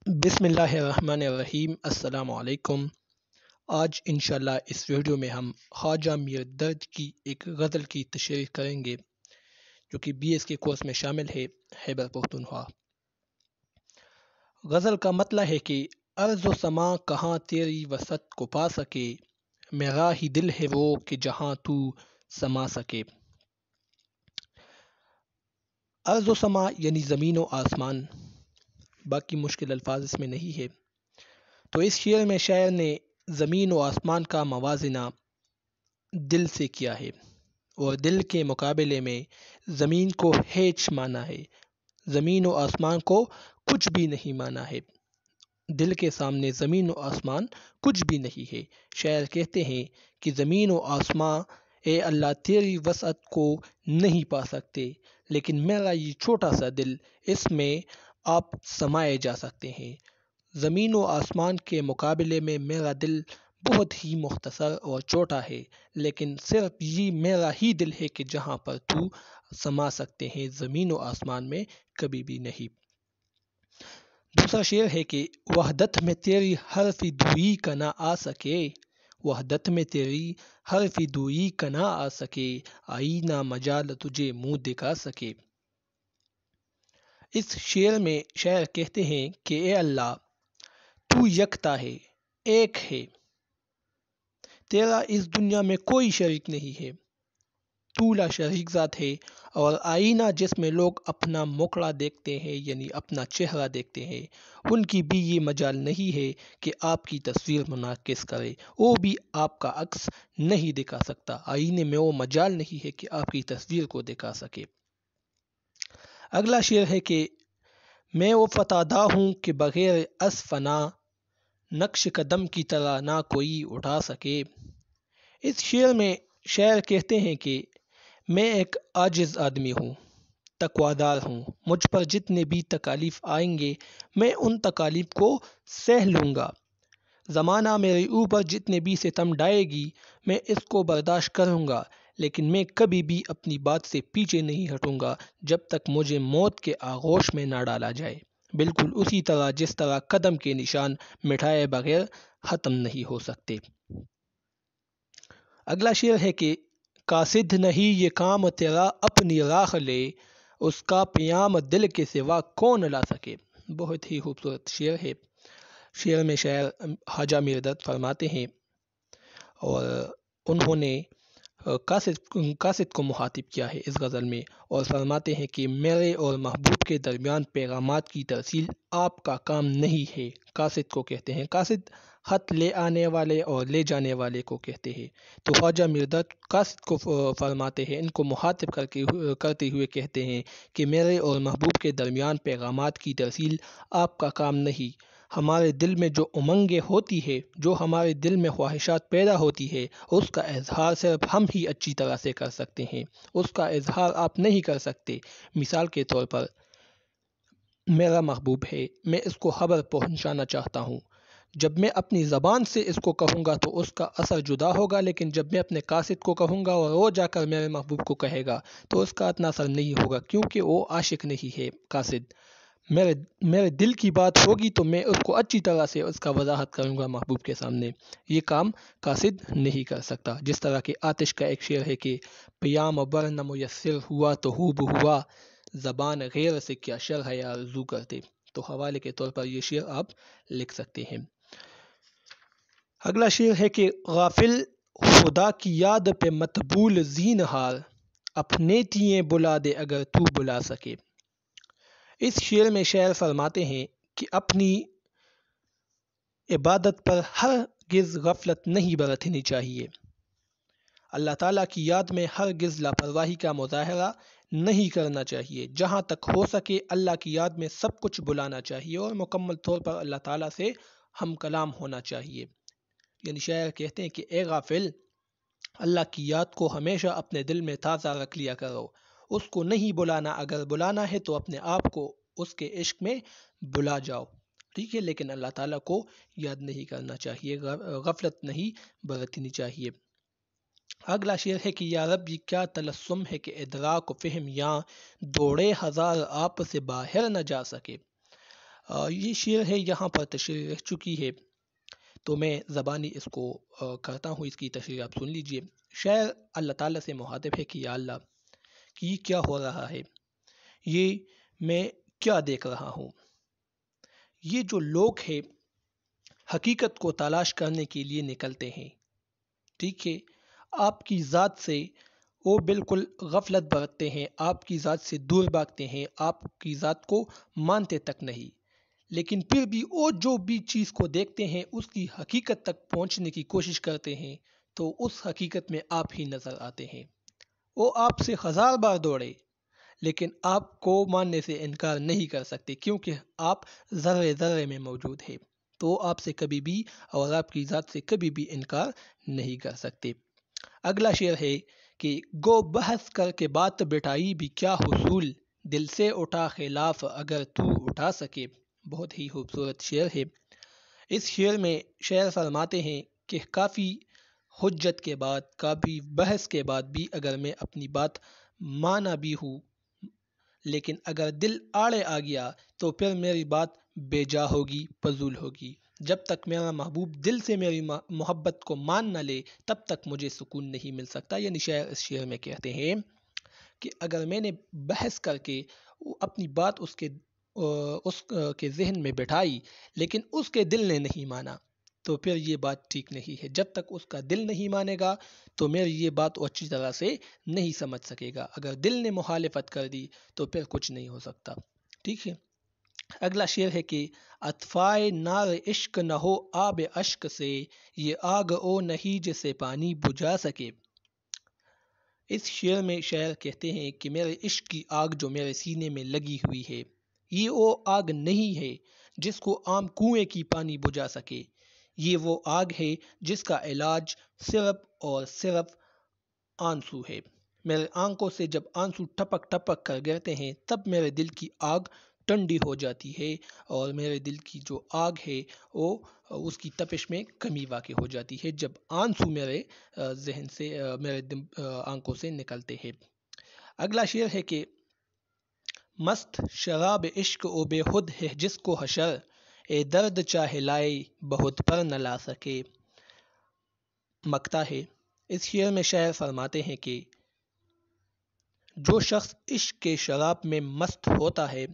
بسم اللہ الرحمن الرحیم۔ السلام علیکم۔ آج انشاءاللہ اس ویڈیو میں ہم خواجہ میر درد کی ایک غزل کی تشریح کریں گے جو کہ BS کے کورس میں شامل ہے، خیبر پختونخوا۔ غزل کا مطلب ہے کہ ارض و سما کہاں تیری وسعت کو پا سکے، میرا ہی دل ہے وہ کہ جہاں تو سما سکے۔ ارض و سما یعنی زمین و آسمان، باقی مشکل الفاظ اس میں نہیں ہے۔ تو اس شعر میں شاعر نے زمین و آسمان کا موازنہ دل سے کیا ہے، اور دل کے مقابلے میں زمین کو ہیچ مانا ہے، زمین و آسمان کو کچھ بھی نہیں مانا ہے۔ دل کے سامنے زمین و آسمان کچھ بھی نہیں ہے۔ شاعر کہتے ہیں کہ زمین و آسمان اے اللہ تیری وسعت کو نہیں پا سکتے، لیکن میرا یہ چھوٹا سا دل، اس میں آپ سمائے جا سکتے ہیں۔ زمین و آسمان کے مقابلے میں میرا دل بہت ہی مختصر اور چھوٹا ہے، لیکن صرف یہ میرا ہی دل ہے کہ جہاں پر تو سما سکتے ہیں، زمین و آسمان میں کبھی بھی نہیں۔ دوسرا شعر ہے کہ وحدت میں تیری حرف دوئی کا نہ آ سکے، وحدت میں تیری حرف دوئی کا نہ آ سکے، آئی نہ مجال تجھے منہ دکھا سکے۔ اس شعر میں شاعر کہتے ہیں کہ اے اللہ تو یکتا ہے، ایک ہے، تیرا اس دنیا میں کوئی شریک نہیں ہے، تو لا شریک ذات ہے، اور آئینہ جس میں لوگ اپنا مکڑا دیکھتے ہیں یعنی اپنا چہرہ دیکھتے ہیں، ان کی بھی یہ مجال نہیں ہے کہ آپ کی تصویر منعکس کرے، وہ بھی آپ کا عکس نہیں دکھا سکتا، آئینے میں وہ مجال نہیں ہے کہ آپ کی تصویر کو دکھا سکے۔ اگلا شعر ہے کہ میں وہ فتادہ ہوں کہ بغیر از فنا، نقش قدم کی طرح نہ کوئی اٹھا سکے۔ اس شعر میں شاعر کہتے ہیں کہ میں ایک عاجز آدمی ہوں، تقویدار ہوں، مجھ پر جتنے بھی تکالیف آئیں گے میں ان تکالیف کو سہ لوں گا، زمانہ میرے اوپر جتنے بھی ستم ڈائے گی میں اس کو برداشت کروں گا، لیکن میں کبھی بھی اپنی بات سے پیچھے نہیں ہٹوں گا جب تک مجھے موت کے آغوش میں نہ ڈالا جائے، بالکل اسی طرح جس طرح قدم کے نشان مٹھائے بغیر ختم نہیں ہو سکتے۔ اگلا شعر ہے کہ قاصد نہیں یہ کام تیرا اپنی راہ لے، اس کا پیام دل کے سوا کون لا سکے۔ بہت ہی خوبصورت شعر ہے۔ شعر میں شاعر خواجہ میر درد فرماتے ہیں، اور انہوں نے قاصد کو مخاطب کیا ہے اس غزل میں، اور فرماتے ہیں کہ میرے اور محبوب کے درمیان پیغامات کی ترسیل آپ کا کام نہیں ہے۔ قاصد کو کہتے ہیں، قاصد خط لے آنے والے اور لے جانے والے کو کہتے ہیں۔ تو خواجہ میر درد قاصد کو فرماتے ہیں، ان کو مخاطب کرتے ہوئے کہتے ہیں کہ میرے اور محبوب کے درمیان پیغامات کی ترسیل آپ کا کام نہیں، ہمارے دل میں جو امنگیں ہوتی ہے، جو ہمارے دل میں خواہشات پیدا ہوتی ہے، اس کا اظہار صرف ہم ہی اچھی طرح سے کر سکتے ہیں، اس کا اظہار آپ نہیں کر سکتے۔ مثال کے طور پر میرا محبوب ہے، میں اس کو خبر پہنچانا چاہتا ہوں، جب میں اپنی زبان سے اس کو کہوں گا تو اس کا اثر جدا ہوگا، لیکن جب میں اپنے قاصد کو کہوں گا اور وہ جا کر میرے محبوب کو کہے گا تو اس کا اتنا اثر نہیں ہوگا، کیونکہ وہ عاشق نہیں ہے۔ قاصد میرے دل کی بات ہوگی تو میں اس کو اچھی طرح سے اس کا وضاحت کروں گا محبوب کے سامنے، یہ کام قاصد نہیں کر سکتا۔ جس طرح کہ آتش کا ایک شعر ہے کہ پیام بر نہ میسر ہوا تو خوب ہوا، زبان غیر سے کیا شرح یا آرزو کرتے۔ تو حوالے کے طور پر یہ شعر آپ لکھ سکتے ہیں۔ اگلا شعر ہے کہ غافل خدا کی یاد پہ مطبول زینہار، اپنے تیے بلا دے اگر تو بلا سکے۔ اس شعر میں شاعر فرماتے ہیں کہ اپنی عبادت پر ہرگز غفلت نہیں برتنی چاہیے، اللہ تعالیٰ کی یاد میں ہرگز لاپرواہی کا مظاہرہ نہیں کرنا چاہیے، جہاں تک ہو سکے اللہ کی یاد میں سب کچھ بلانا چاہیے اور مکمل طور پر اللہ تعالیٰ سے ہم کلام ہونا چاہیے۔ یعنی شاعر کہتے ہیں کہ اے غافل، اللہ کی یاد کو ہمیشہ اپنے دل میں تازہ رکھ لیا کرو، اس کو نہیں بلانا، اگر بلانا ہے تو اپنے آپ کو اس کے عشق میں بلا جاؤ، ٹھیک ہے، لیکن اللہ تعالیٰ کو یاد نہیں کرنا چاہیے، غفلت نہیں برتنی چاہیے۔ اگلا شعر ہے کہ یا رب یہ کیا تلسم ہے کہ ادراک و فہم یہاں دوڑے ہزار آپ سے باہر نہ جا سکے۔ یہ شعر ہے یہاں پر تشریح رہ چکی ہے تو میں زبانی اس کو کرتا ہوں، اس کی تشریح آپ سن لیجئے۔ شاعر اللہ تعالیٰ سے مخاطب ہے کہ یا اللہ کہ یہ کیا ہو رہا ہے، یہ میں کیا دیکھ رہا ہوں۔ یہ جو لوگ ہیں حقیقت کو تلاش کرنے کے لیے نکلتے ہیں، ٹھیک ہے، آپ کی ذات سے وہ بالکل غفلت برتتے ہیں، آپ کی ذات سے دور بھاگتے ہیں، آپ کی ذات کو مانتے تک نہیں، لیکن پھر بھی وہ جو بھی چیز کو دیکھتے ہیں اس کی حقیقت تک پہنچنے کی کوشش کرتے ہیں تو اس حقیقت میں آپ ہی نظر آتے ہیں۔ وہ آپ سے ہزار بار دوڑے لیکن آپ کو ماننے سے انکار نہیں کر سکتے کیونکہ آپ ذرے ذرے میں موجود ہیں، تو آپ سے کبھی بھی اور آپ کی ذات سے کبھی بھی انکار نہیں کر سکتے۔ اگلا شعر ہے کہ گو بحث کر کے بات بٹائی بھی کیا حصول، دل سے اٹھا خلاف اگر تو اٹھا سکے۔ بہت ہی خوبصورت شعر ہے۔ اس شعر میں شاعر فرماتے ہیں کہ کافی حجت کے بعد، کافی بحث کے بعد بھی اگر میں اپنی بات مانا بھی ہوں، لیکن اگر دل آڑے آ گیا تو پھر میری بات بے جا ہوگی، فضول ہوگی۔ جب تک میرا محبوب دل سے میری محبت کو مان نہ لے تب تک مجھے سکون نہیں مل سکتا۔ یعنی شاعر اس شعر میں کہتے ہیں کہ اگر میں نے بحث کر کے اپنی بات اس کے ذہن میں بٹھائی لیکن اس کے دل نے نہیں مانا تو پھر یہ بات ٹھیک نہیں ہے۔ جب تک اس کا دل نہیں مانے گا تو میری یہ بات اچھی طرح سے نہیں سمجھ سکے گا۔ اگر دل نے مخالفت کر دی تو پھر کچھ نہیں ہو سکتا، ٹھیک ہے۔ اگلا شعر ہے کہ اطفائے نار عشق نہ ہو آب اشک سے، یہ آگ او نہیں جسے پانی بجھا سکے۔ اس شعر میں شاعر کہتے ہیں کہ میرے عشق کی آگ جو میرے سینے میں لگی ہوئی ہے یہ وہ آگ نہیں ہے جس کو عام کنویں کی پانی بجھا سکے، یہ وہ آگ ہے جس کا علاج صرف اور صرف آنسو ہے۔ میرے آنکھوں سے جب آنسو ٹپک ٹپک کر گرتے ہیں تب میرے دل کی آگ ٹھنڈی ہو جاتی ہے اور میرے دل کی جو آگ ہے وہ اس کی تپش میں کمی واقع ہو جاتی ہے جب آنسو میرے ذہن سے میرے آنکھوں سے نکلتے ہیں۔ اگلا شعر ہے کہ مست شراب عشق او بے خود ہے جس کو حشر، اے درد چاہے لائے بہت پر نہ لا سکے۔ مکتا ہے۔ اس شعر میں شاعر فرماتے ہیں کہ جو شخص عشق کے شراب میں مست ہوتا ہے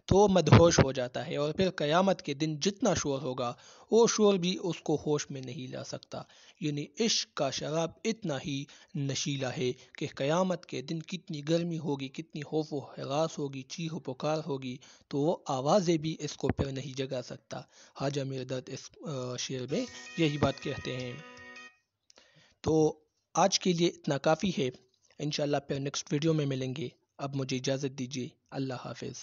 تو وہ مدہوش ہو جاتا ہے اور پھر قیامت کے دن جتنا شور ہوگا وہ شور بھی اس کو ہوش میں نہیں لا سکتا۔ یعنی عشق کا شراب اتنا ہی نشیلا ہے کہ قیامت کے دن کتنی گرمی ہوگی، کتنی خوف و ہراس ہوگی، چیخ و پکار ہوگی تو وہ آوازیں بھی اس کو پھر نہیں جگا سکتا۔ خواجہ میرداد اس شعر میں یہی بات کہتے ہیں۔ تو آج کے لیے اتنا کافی ہے، انشاءاللہ پھر نیکسٹ ویڈیو میں ملیں گے۔ اب مجھے اجازت دیجیے، اللہ حافظ۔